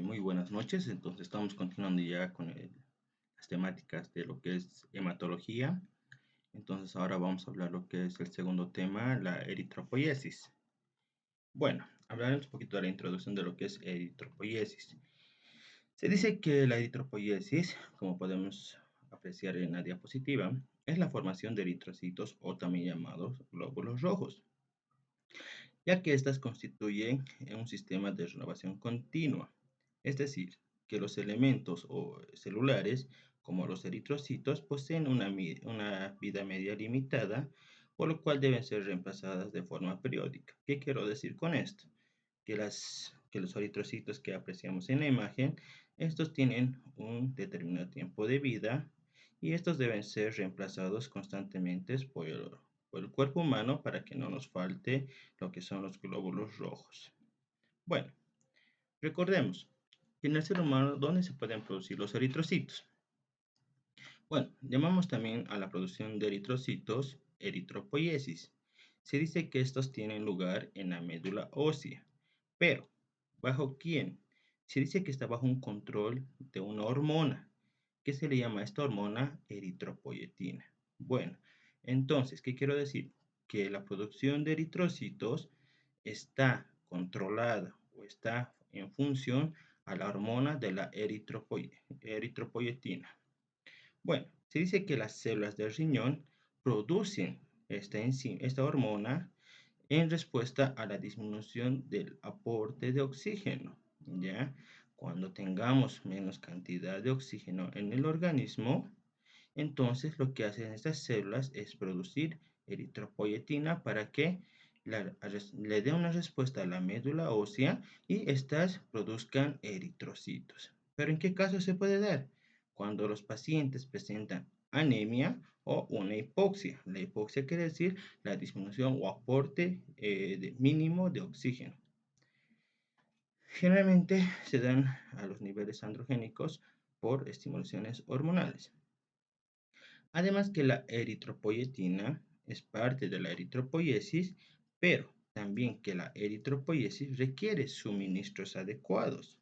Muy buenas noches. Entonces estamos continuando ya con las temáticas de lo que es hematología. Entonces ahora vamos a hablar lo que es el segundo tema, la eritropoiesis. Bueno, hablaremos un poquito de la introducción de lo que es eritropoiesis. Se dice que la eritropoiesis, como podemos apreciar en la diapositiva, es la formación de eritrocitos o también llamados glóbulos rojos, ya que éstas constituyen un sistema de renovación continua. Es decir, que los elementos o celulares, como los eritrocitos, poseen una vida media limitada, por lo cual deben ser reemplazadas de forma periódica. ¿Qué quiero decir con esto? Que los eritrocitos que apreciamos en la imagen, estos tienen un determinado tiempo de vida y estos deben ser reemplazados constantemente por el cuerpo humano para que no nos falte lo que son los glóbulos rojos. Bueno, recordemos que en el ser humano, ¿dónde se pueden producir los eritrocitos? Bueno, llamamos también a la producción de eritrocitos eritropoiesis. Se dice que estos tienen lugar en la médula ósea, pero ¿bajo quién? Se dice que está bajo un control de una hormona. ¿Qué se le llama a esta hormona? Eritropoyetina. Bueno, entonces, ¿qué quiero decir? Que la producción de eritrocitos está controlada o está en función a la hormona de la eritropoyetina. Bueno, se dice que las células del riñón producen esta hormona en respuesta a la disminución del aporte de oxígeno, ¿ya? Cuando tengamos menos cantidad de oxígeno en el organismo, entonces lo que hacen estas células es producir eritropoyetina para que le dé una respuesta a la médula ósea y éstas produzcan eritrocitos. ¿Pero en qué caso se puede dar? Cuando los pacientes presentan anemia o una hipoxia. La hipoxia quiere decir la disminución o aporte mínimo de oxígeno. Generalmente se dan a los niveles androgénicos por estimulaciones hormonales. Además que la eritropoyetina es parte de la eritropoiesis, pero también que la eritropoiesis requiere suministros adecuados.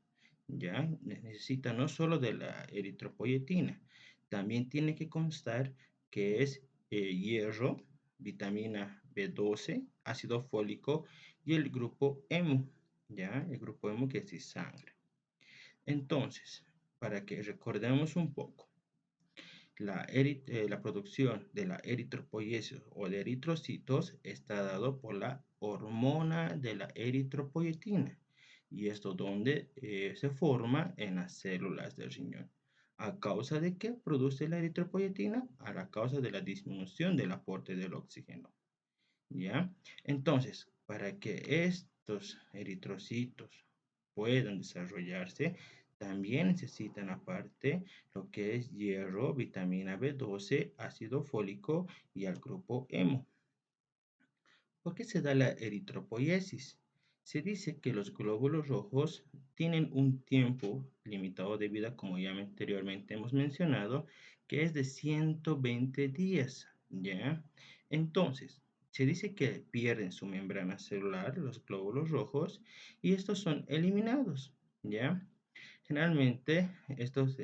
Ya necesita no solo de la eritropoyetina, también tiene que constar que es hierro, vitamina B12, ácido fólico y el grupo hemo, ya el grupo hemo que es sangre. Entonces, para que recordemos un poco, la producción de la eritropoiesis o de eritrocitos está dado por la hormona de la eritropoyetina. ¿Y esto donde se forma? En las células del riñón. ¿A causa de qué produce la eritropoyetina? A la causa de la disminución del aporte del oxígeno. ¿Ya? Entonces, para que estos eritrocitos puedan desarrollarse, también necesitan aparte lo que es hierro, vitamina B12, ácido fólico y al grupo hemo. ¿Por qué se da la eritropoiesis? Se dice que los glóbulos rojos tienen un tiempo limitado de vida, como ya anteriormente hemos mencionado, que es de 120 días, ¿ya? Entonces, se dice que pierden su membrana celular, los glóbulos rojos, y estos son eliminados, ¿ya? Generalmente, estos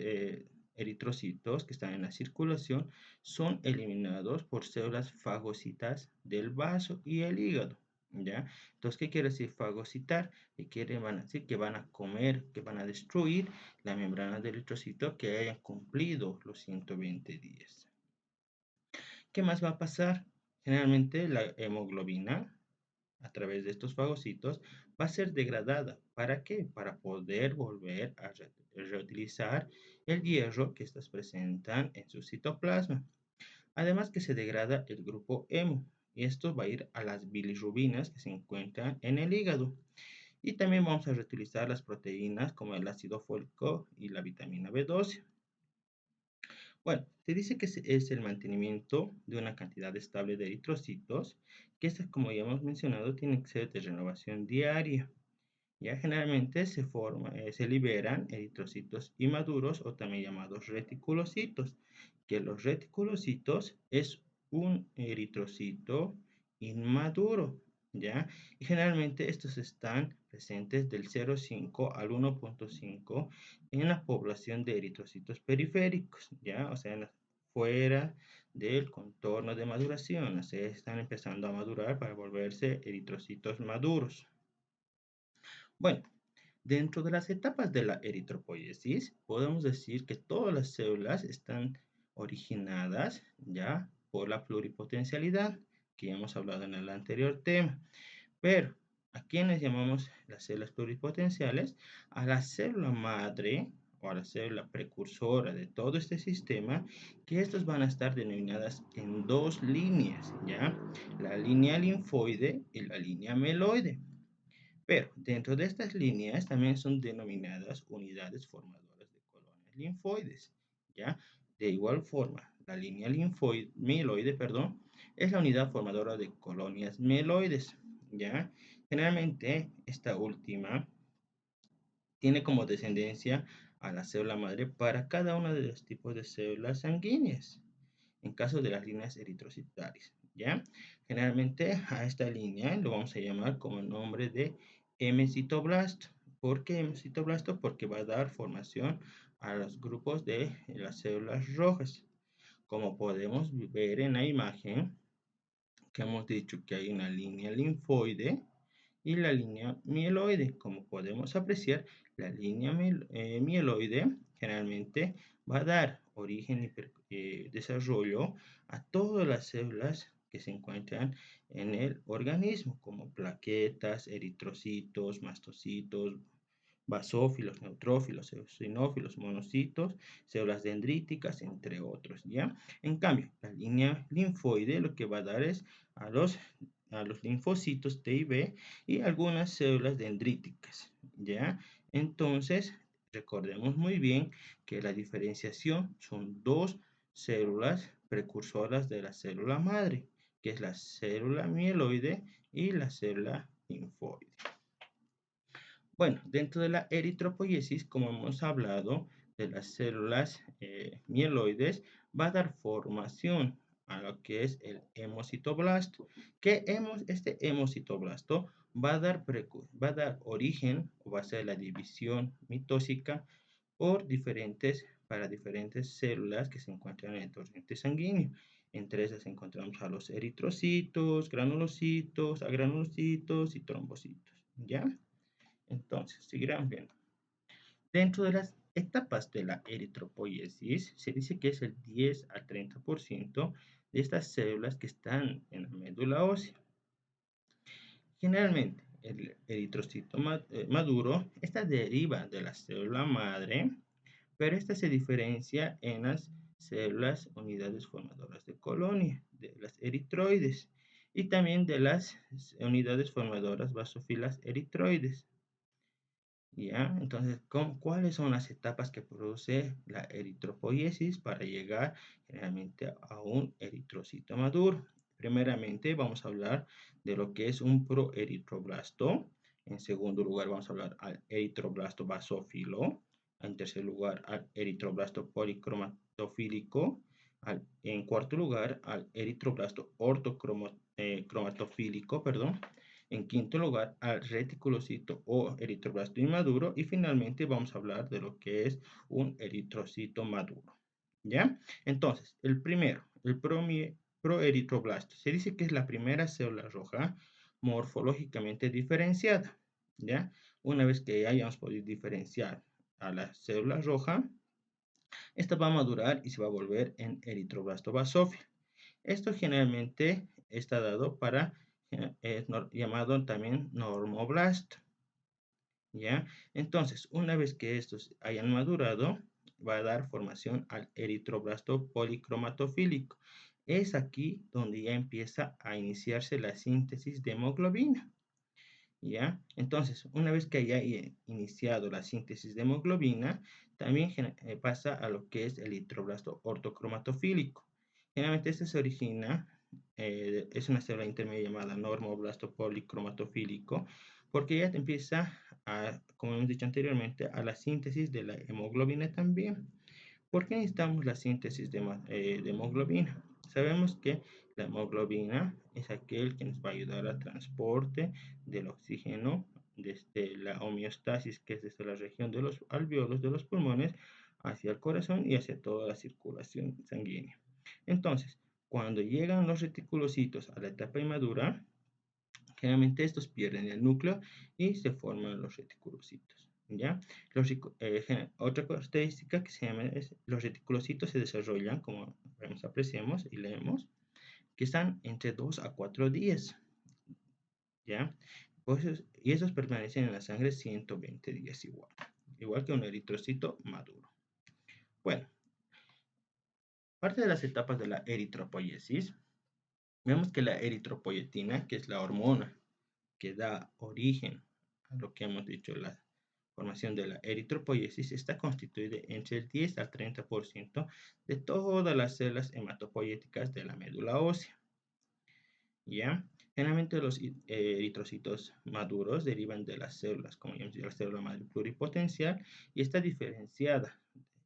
eritrocitos que están en la circulación son eliminados por células fagocitas del vaso y el hígado, ¿ya? Entonces, ¿qué quiere decir fagocitar? Van a decir que van a comer, que van a destruir la membrana del eritrocito que hayan cumplido los 120 días. ¿Qué más va a pasar? Generalmente la hemoglobina a través de estos fagocitos va a ser degradada. ¿Para qué? Para poder volver a reutilizar el hierro que estas presentan en su citoplasma. Además que se degrada el grupo hemo y esto va a ir a las bilirrubinas que se encuentran en el hígado. Y también vamos a reutilizar las proteínas como el ácido fólico y la vitamina B12. Bueno, se dice que es el mantenimiento de una cantidad estable de eritrocitos, que estas, como ya hemos mencionado, tienen que ser de renovación diaria. Ya generalmente se liberan eritrocitos inmaduros o también llamados reticulocitos, que los reticulocitos es un eritrocito inmaduro, ¿ya? Y generalmente estos están presentes del 0,5 al 1,5 en la población de eritrocitos periféricos, ¿ya? O sea, fuera del contorno de maduración, o sea, están empezando a madurar para volverse eritrocitos maduros. Bueno, dentro de las etapas de la eritropoiesis, podemos decir que todas las células están originadas ya por la pluripotencialidad, que ya hemos hablado en el anterior tema. Pero, ¿a quiénes llamamos las células pluripotenciales? A la célula madre o a la célula precursora de todo este sistema, que estos van a estar denominadas en dos líneas, ¿ya? La línea linfoide y la línea meloide. Pero dentro de estas líneas también son denominadas unidades formadoras de colonias linfoides, ¿ya? De igual forma, la línea linfoide, mieloide, perdón, es la unidad formadora de colonias mieloides, ¿ya? Generalmente, esta última tiene como descendencia a la célula madre para cada uno de los tipos de células sanguíneas, en caso de las líneas eritrocitarias, ¿ya? Generalmente a esta línea lo vamos a llamar como el nombre de hemocitoblasto. ¿Por qué hemocitoblasto? Porque va a dar formación a los grupos de las células rojas. Como podemos ver en la imagen, que hemos dicho que hay una línea linfoide y la línea mieloide. Como podemos apreciar, la línea mieloide generalmente va a dar origen y desarrollo a todas las células que se encuentran en el organismo, como plaquetas, eritrocitos, mastocitos, basófilos, neutrófilos, eosinófilos, monocitos, células dendríticas, entre otros, ¿ya? En cambio, la línea linfoide lo que va a dar es a los linfocitos T y B y algunas células dendríticas, ¿ya? Entonces, recordemos muy bien que la diferenciación son dos células precursoras de la célula madre, que es la célula mieloide y la célula linfoide. Bueno, dentro de la eritropoiesis, como hemos hablado de las células mieloides, va a dar formación a lo que es el hemocitoblasto. Este hemocitoblasto va a dar origen o va a ser la división mitótica para diferentes células que se encuentran en el torrente sanguíneo. Entre esas encontramos a los eritrocitos, granulocitos, agranulocitos y trombocitos, ¿ya? Entonces, seguirán viendo. Dentro de las etapas de la eritropoiesis, se dice que es el 10 al 30% de estas células que están en la médula ósea. Generalmente, el eritrocito maduro, esta deriva de la célula madre, pero esta se diferencia en las células unidades formadoras de colonia, de las eritroides, y también de las unidades formadoras basófilas eritroides. ¿Ya? Entonces, ¿cuáles son las etapas que produce la eritropoiesis para llegar generalmente a un eritrocito maduro? Primeramente, vamos a hablar de lo que es un proeritroblasto. En segundo lugar, vamos a hablar al eritroblasto basófilo. En tercer lugar, al eritroblasto policromatofílico. En cuarto lugar, al eritroblasto ortocromatofílico, perdón. En quinto lugar, al reticulocito o eritroblasto inmaduro. Y finalmente vamos a hablar de lo que es un eritrocito maduro. ¿Ya? Entonces, el primero, el proeritroblasto. Se dice que es la primera célula roja morfológicamente diferenciada. ¿Ya? Una vez que hayamos podido diferenciar a la célula roja, esta va a madurar y se va a volver en eritroblasto basófilo. Esto generalmente está dado para es llamado también normoblasto, ¿ya? Entonces, una vez que estos hayan madurado, va a dar formación al eritroblasto policromatofílico. Es aquí donde ya empieza a iniciarse la síntesis de hemoglobina, ¿ya? Entonces, una vez que haya iniciado la síntesis de hemoglobina, también pasa a lo que es el eritroblasto ortocromatofílico. Generalmente este se origina, es una célula intermedia llamada normoblasto policromatofílico, porque ya empieza a, como hemos dicho anteriormente, a la síntesis de la hemoglobina también. ¿Por qué necesitamos la síntesis de hemoglobina? Sabemos que La hemoglobina es aquel que nos va a ayudar al transporte del oxígeno desde la homeostasis, que es desde la región de los alvéolos de los pulmones, hacia el corazón y hacia toda la circulación sanguínea. Entonces, cuando llegan los reticulocitos a la etapa inmadura, generalmente estos pierden el núcleo y se forman los reticulocitos. ¿Ya? Otra característica que se llama es los reticulocitos se desarrollan, como vemos, apreciamos y leemos, que están entre 2 a 4 días, ¿ya? Pues, y esos permanecen en la sangre 120 días igual que un eritrocito maduro. Bueno, parte de las etapas de la eritropoiesis, vemos que la eritropoietina, que es la hormona que da origen a lo que hemos dicho, la formación de la eritropoiesis, está constituida entre el 10 al 30% de todas las células hematopoieticas de la médula ósea. ¿Ya? Generalmente los eritrocitos maduros derivan de las células, como ya hemos dicho, la célula madre pluripotencial, y está diferenciada,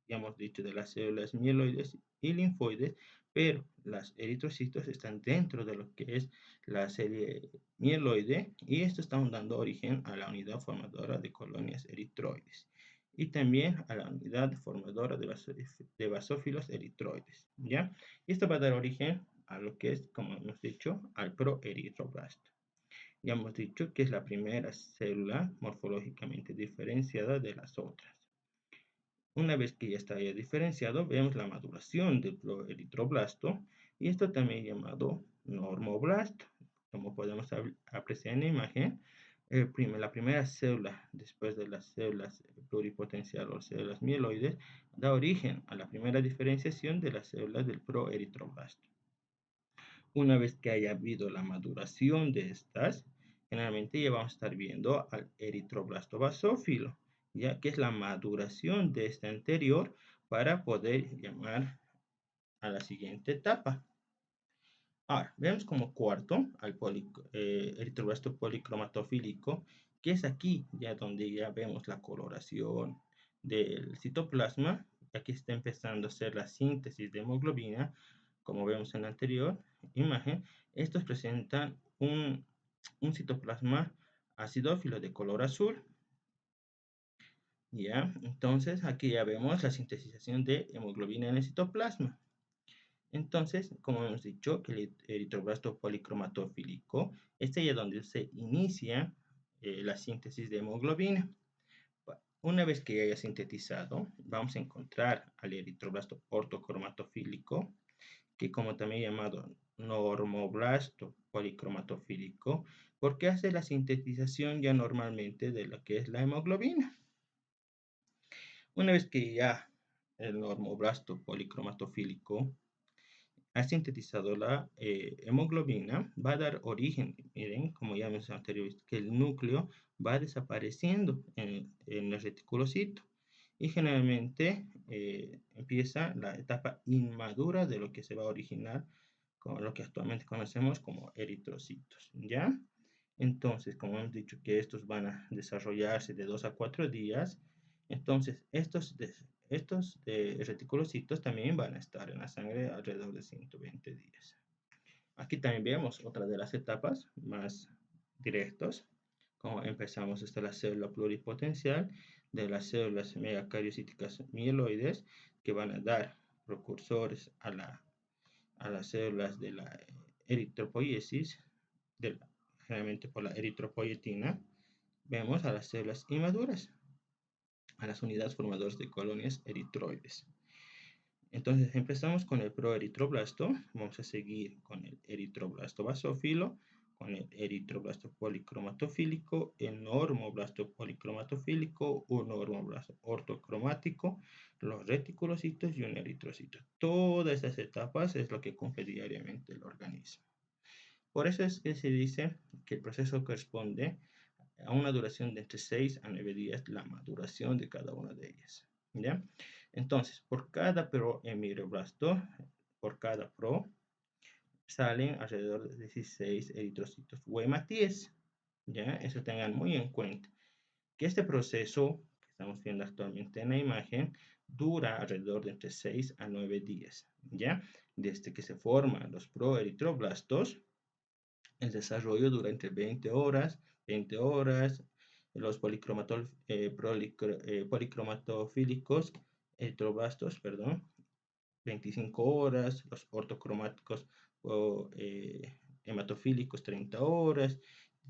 ya hemos dicho, de las células mieloides y linfoides, pero los eritrocitos están dentro de lo que es la serie mieloide, y esto está dando origen a la unidad formadora de colonias eritroides, y también a la unidad formadora de basófilos eritroides, ¿ya? Y esto va a dar origen a lo que es, como hemos dicho, al proeritroblasto. Ya hemos dicho que es la primera célula morfológicamente diferenciada de las otras. Una vez que ya está ya diferenciado, vemos la maduración del proeritroblasto, y esto también llamado normoblasto. Como podemos apreciar en la imagen, la primera célula después de las células pluripotenciales o células mieloides da origen a la primera diferenciación de las células del proeritroblasto. Una vez que haya habido la maduración de estas, generalmente ya vamos a estar viendo al eritroblasto basófilo, ya que es la maduración de este anterior para poder llamar a la siguiente etapa. Ahora, vemos como cuarto al eritroblasto policromatofílico, que es aquí ya donde ya vemos la coloración del citoplasma. Aquí está empezando a hacer la síntesis de hemoglobina, como vemos en la anterior imagen. Estos presentan un citoplasma acidófilo de color azul. ¿Ya? Entonces, aquí ya vemos la sintetización de hemoglobina en el citoplasma. Entonces, como hemos dicho, que el eritroblasto policromatofílico, este es donde se inicia la síntesis de hemoglobina. Una vez que haya sintetizado, vamos a encontrar al eritroblasto ortocromatofílico, que como también llamado normoblasto policromatofílico, porque hace la sintetización ya normalmente de lo que es la hemoglobina. Una vez que ya el normoblasto policromatofílico ha sintetizado la hemoglobina, va a dar origen, miren, como ya mencioné anteriormente, que el núcleo va desapareciendo en el reticulocito, y generalmente empieza la etapa inmadura de lo que se va a originar con lo que actualmente conocemos como eritrocitos, ¿ya? Entonces, como hemos dicho que estos van a desarrollarse de 2 a 4 días, entonces estos reticulocitos también van a estar en la sangre alrededor de 120 días. Aquí también vemos otra de las etapas más directos, como empezamos hasta la célula pluripotencial, de las células megacariocíticas mieloides, que van a dar precursores a las células de la eritropoiesis, generalmente por la eritropoietina. Vemos a las células inmaduras, a las unidades formadoras de colonias eritroides. Entonces empezamos con el proeritroblasto, vamos a seguir con el eritroblasto basófilo, con el eritroblasto policromatofílico, el normoblasto policromatofílico, un normoblasto ortocromático, los reticulocitos y un eritrocito. Todas estas etapas es lo que cumple diariamente el organismo. Por eso es que se dice que el proceso corresponde a una duración de entre 6 a 9 días, la maduración de cada una de ellas, ¿ya? Entonces, por cada proemibroblasto, por cada pro, salen alrededor de 16 eritrocitos o hematíes, ¿ya? Eso tengan muy en cuenta, que este proceso que estamos viendo actualmente en la imagen dura alrededor de entre 6 a 9 días, ¿ya? Desde que se forman los proeritroblastos, el desarrollo dura entre 20 horas. Los policromatofílicos eritroblastos, perdón, 25 horas. Los ortocromáticos o hematofílicos, 30 horas.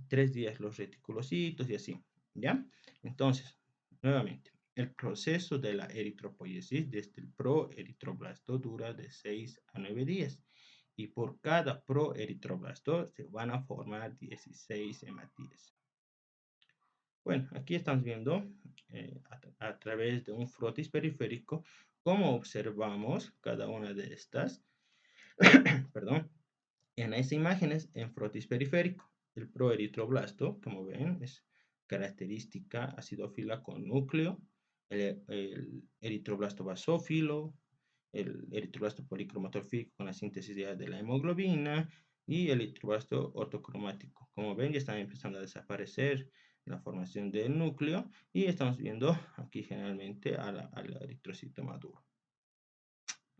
3 días los reticulocitos y así, ¿ya? Entonces, nuevamente, el proceso de la eritropoiesis desde el proeritroblasto dura de 6 a 9 días y por cada proeritroblasto se van a formar 16 hematíes. Bueno, aquí estamos viendo a través de un frotis periférico cómo observamos cada una de estas, perdón, en estas imágenes en frotis periférico. El proeritroblasto, como ven, es característica acidófila con núcleo, el eritroblasto basófilo, el eritroblasto policromatofílico con la síntesis de la hemoglobina y el eritroblasto ortocromático. Como ven, ya están empezando a desaparecer la formación del núcleo y estamos viendo aquí generalmente al eritrocito maduro.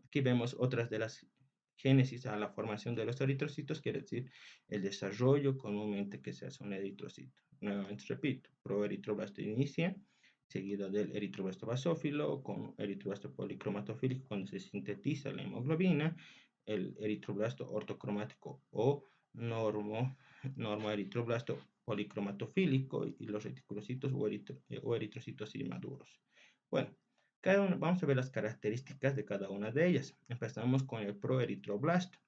Aquí vemos otras de las génesis a la formación de los eritrocitos, quiere decir el desarrollo comúnmente que se hace un eritrocito. Nuevamente repito, proeritroblasto inicia, seguido del eritroblasto basófilo, con eritroblasto policromatofílico cuando se sintetiza la hemoglobina, el eritroblasto ortocromático o normoeritroblasto policromatofílico y los reticulocitos o eritrocitos inmaduros. Bueno, vamos a ver las características de cada una de ellas. Empezamos con el proeritroblasto.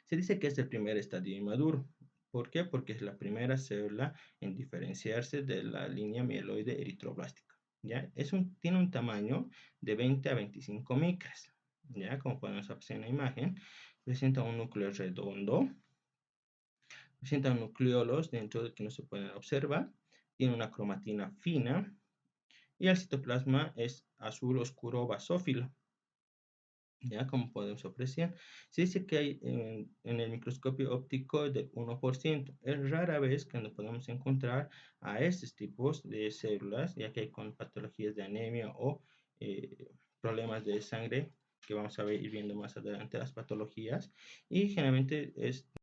Se dice que es el primer estadio inmaduro. ¿Por qué? Porque es la primera célula en diferenciarse de la línea mieloide eritroblástica. ¿Ya? Tiene un tamaño de 20 a 25 micras. ¿Ya? Como podemos apreciar en la imagen, presenta un núcleo redondo, presenta nucleolos dentro del que no se pueden observar, tiene una cromatina fina, y el citoplasma es azul oscuro basófilo. Ya, como podemos apreciar, se dice que hay en el microscopio óptico del 1%. Es rara vez que nos podemos encontrar a estos tipos de células, ya que hay con patologías de anemia o problemas de sangre, que vamos a ir viendo más adelante las patologías, y generalmente es